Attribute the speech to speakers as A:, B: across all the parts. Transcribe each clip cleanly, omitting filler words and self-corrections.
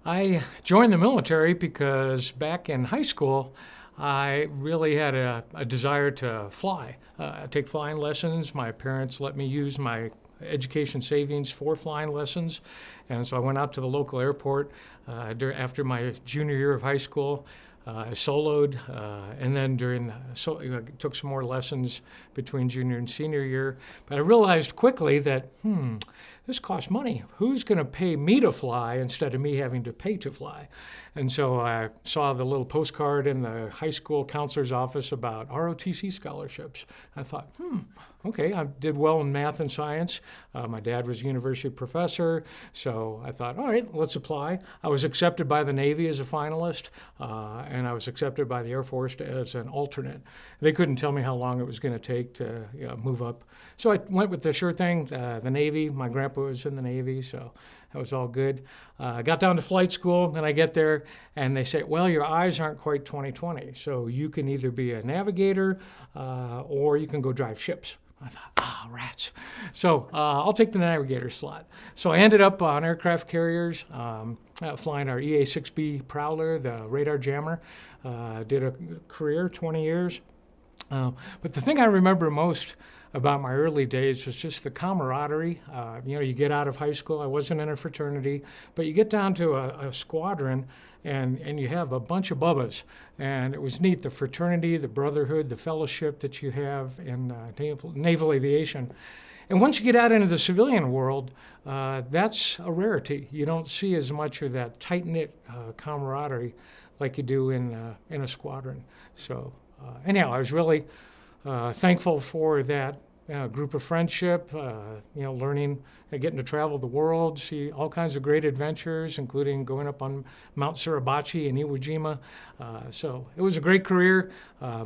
A: I joined the military because back in high school, I really had a desire to fly, take flying lessons. My parents let me use my education savings for flying lessons. And so I went out to the local airport after my junior year of high school. I soloed, and then took some more lessons between junior and senior year. But I realized quickly that, this costs money. Who's going to pay me to fly instead of me having to pay to fly? And so I saw the little postcard in the high school counselor's office about ROTC scholarships. I thought, okay, I did well in math and science. My dad was a university professor, so I thought, all right, let's apply. I was accepted by the Navy as a finalist, and I was accepted by the Air Force as an alternate. They couldn't tell me how long it was going to take to move up. So I went with the sure thing, the Navy. My grandpa was in the Navy, so that was all good. I got down to flight school, then I get there, and they say, well, your eyes aren't quite 20/20, so you can either be a navigator or you can go drive ships. I thought, rats. So I'll take the navigator slot. So I ended up on aircraft carriers, flying our EA-6B Prowler, the radar jammer. Did a career, 20 years. But the thing I remember most about my early days was just the camaraderie. You get out of high school, I wasn't in a fraternity, but you get down to a squadron and you have a bunch of bubbas. And it was neat, the fraternity, the brotherhood, the fellowship that you have in naval aviation. And once you get out into the civilian world, that's a rarity. You don't see as much of that tight-knit camaraderie like you do in a squadron. So anyhow, I was really thankful for that group of friendship, learning, getting to travel the world, see all kinds of great adventures, including going up on Mount Suribachi in Iwo Jima. So it was a great career.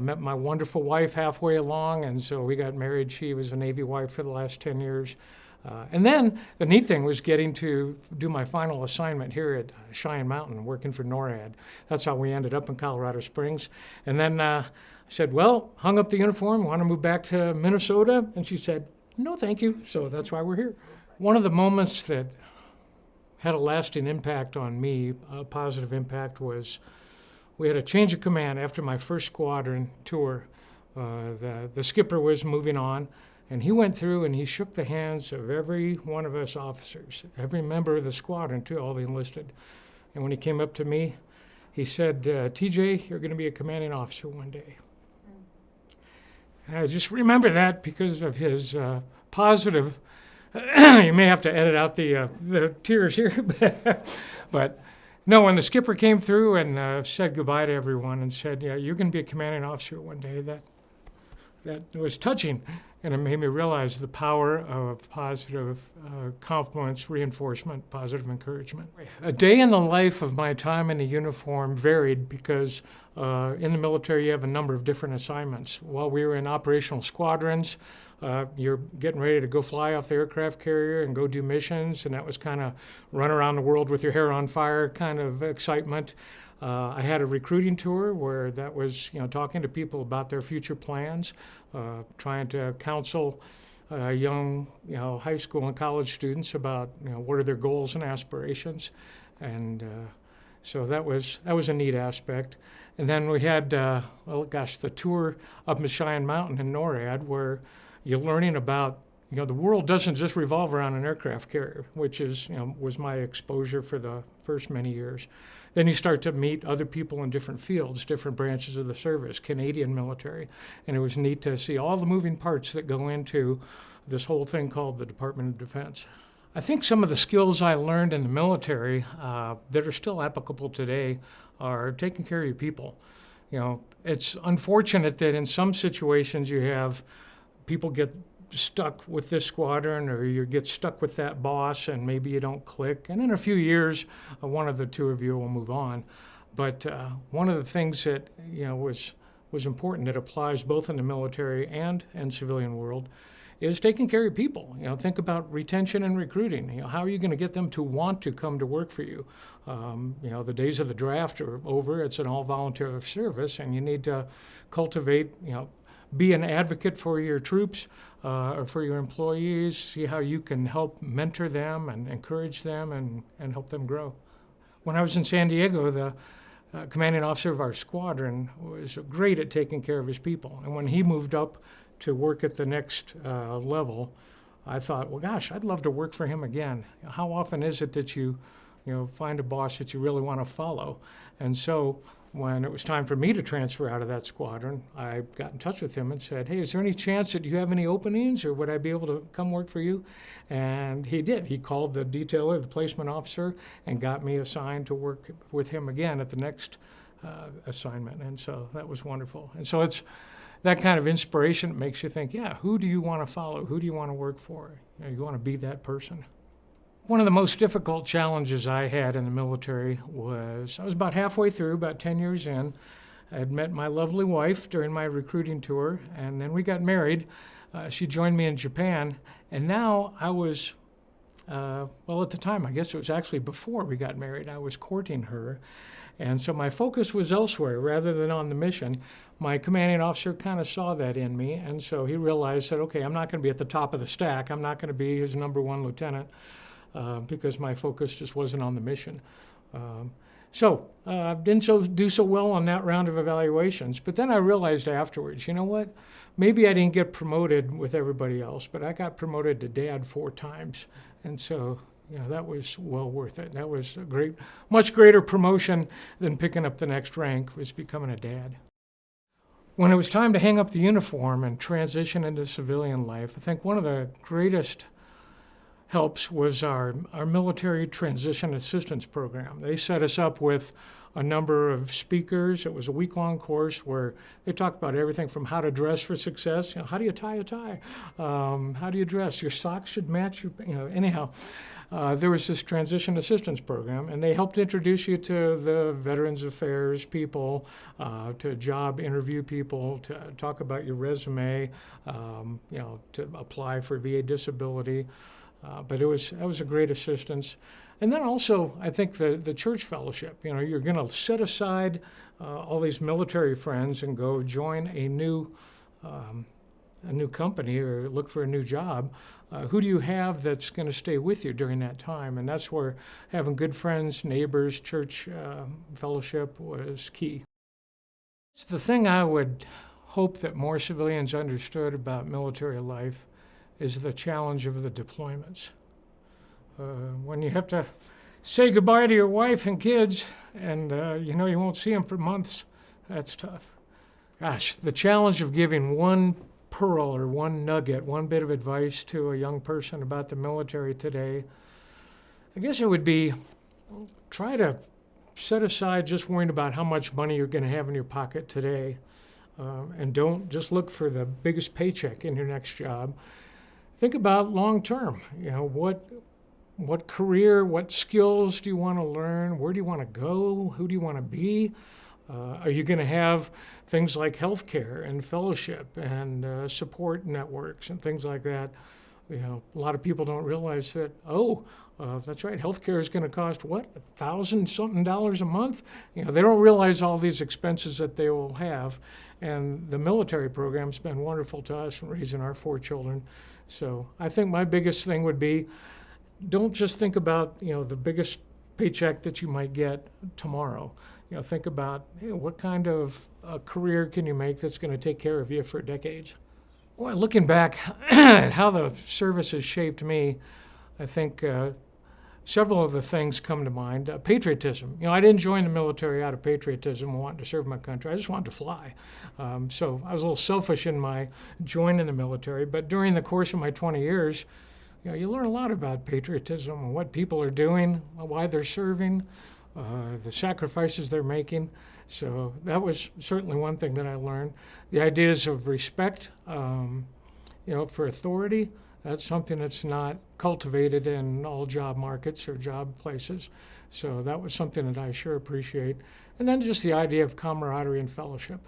A: Met my wonderful wife halfway along, and so we got married. She was a Navy wife for the last 10 years. And then the neat thing was getting to do my final assignment here at Cheyenne Mountain, working for NORAD. That's how we ended up in Colorado Springs. And then I said, well, hung up the uniform, want to move back to Minnesota? And she said, no, thank you. So that's why we're here. One of the moments that had a lasting impact on me, a positive impact, was we had a change of command after my first squadron tour. The skipper was moving on. And he went through and he shook the hands of every one of us officers, every member of the squadron, too, all the enlisted. And when he came up to me, he said, TJ, you're going to be a commanding officer one day. And I just remember that because of his positive, you may have to edit out the tears here, but no, when the skipper came through and said goodbye to everyone and said, yeah, you're going to be a commanding officer one day, that was touching. And it made me realize the power of positive compliments, reinforcement, positive encouragement. A day in the life of my time in the uniform varied because in the military you have a number of different assignments. While we were in operational squadrons, you're getting ready to go fly off the aircraft carrier and go do missions, and that was kind of run around the world with your hair on fire kind of excitement. I had a recruiting tour where that was, talking to people about their future plans, trying to counsel young, high school and college students about, what are their goals and aspirations, and so that was a neat aspect. And then we had, the tour up in Cheyenne Mountain in NORAD, where you're learning about, the world doesn't just revolve around an aircraft carrier, which is, was my exposure for the first many years. Then you start to meet other people in different fields, different branches of the service, Canadian military, and it was neat to see all the moving parts that go into this whole thing called the Department of Defense. I think some of the skills I learned in the military that are still applicable today are taking care of your people. It's unfortunate that in some situations you have people get stuck with this squadron, or you get stuck with that boss and maybe you don't click, and in a few years one of the two of you will move on. But one of the things that was important that applies both in the military and in civilian world is taking care of people. Think about retention and recruiting. How are you going to get them to want to come to work for you? The days of the draft are over. It's an all volunteer service, and you need to cultivate, be an advocate for your troops or for your employees, see how you can help mentor them and encourage them and help them grow. When I was in San Diego, the commanding officer of our squadron was great at taking care of his people. And when he moved up to work at the next level, I thought, well, gosh, I'd love to work for him again. How often is it that you find a boss that you really want to follow? And so when it was time for me to transfer out of that squadron, I got in touch with him and said, hey, is there any chance that you have any openings, or would I be able to come work for you? And he did. He called the detailer, the placement officer, and got me assigned to work with him again at the next assignment. And so that was wonderful. And so it's that kind of inspiration that makes you think, yeah, who do you want to follow? Who do you want to work for? You want to be that person. One of the most difficult challenges I had in the military was I was about halfway through, about 10 years in. I had met my lovely wife during my recruiting tour, and then we got married. She joined me in Japan, and now I was, well, at the time, I guess it was actually before we got married, I was courting her. And so my focus was elsewhere rather than on the mission. My commanding officer kind of saw that in me, and so he realized that, okay, I'm not going to be at the top of the stack. I'm not going to be his number one lieutenant. Because my focus just wasn't on the mission. So I didn't do so well on that round of evaluations. But then I realized afterwards, you know what? Maybe I didn't get promoted with everybody else, but I got promoted to dad 4 times. And so that was well worth it. That was a much greater promotion than picking up the next rank, was becoming a dad. When it was time to hang up the uniform and transition into civilian life, I think one of the greatest helps was our military transition assistance program. They set us up with a number of speakers. It was a week-long course where they talked about everything from how to dress for success. How do you tie a tie? How do you dress? Your socks should match your, anyhow. There was this transition assistance program, and they helped introduce you to the Veterans Affairs people, to job interview people, to talk about your resume, to apply for VA disability. But that was a great assistance. And then also, I think the church fellowship, you're going to set aside all these military friends and go join a new company or look for a new job. Who do you have that's going to stay with you during that time? And that's where having good friends, neighbors, church fellowship was key. It's the thing I would hope that more civilians understood about military life is the challenge of the deployments. When you have to say goodbye to your wife and kids and you won't see them for months, that's tough. Gosh, the challenge of giving one pearl or one nugget, one bit of advice to a young person about the military today, I guess it would be try to set aside just worrying about how much money you're going to have in your pocket today, and don't just look for the biggest paycheck in your next job. Think about long term. What career, what skills do you want to learn? Where do you want to go? Who do you want to be? Are you going to have things like healthcare and fellowship and support networks and things like that? A lot of people don't realize that, that's right, healthcare is going to cost, what, $1,000-something a month? They don't realize all these expenses that they will have. And the military program's been wonderful to us in raising our 4 children. So I think my biggest thing would be, don't just think about, the biggest paycheck that you might get tomorrow. Think about, what kind of career can you make that's going to take care of you for decades? Well, looking back at how the service has shaped me, I think several of the things come to mind. Patriotism. I didn't join the military out of patriotism and wanting to serve my country. I just wanted to fly. So I was a little selfish in my joining the military. But during the course of my 20 years, you learn a lot about patriotism and what people are doing, why they're serving, the sacrifices they're making. So that was certainly one thing that I learned. The ideas of respect, for authority. That's something that's not cultivated in all job markets or job places. So that was something that I sure appreciate. And then just the idea of camaraderie and fellowship.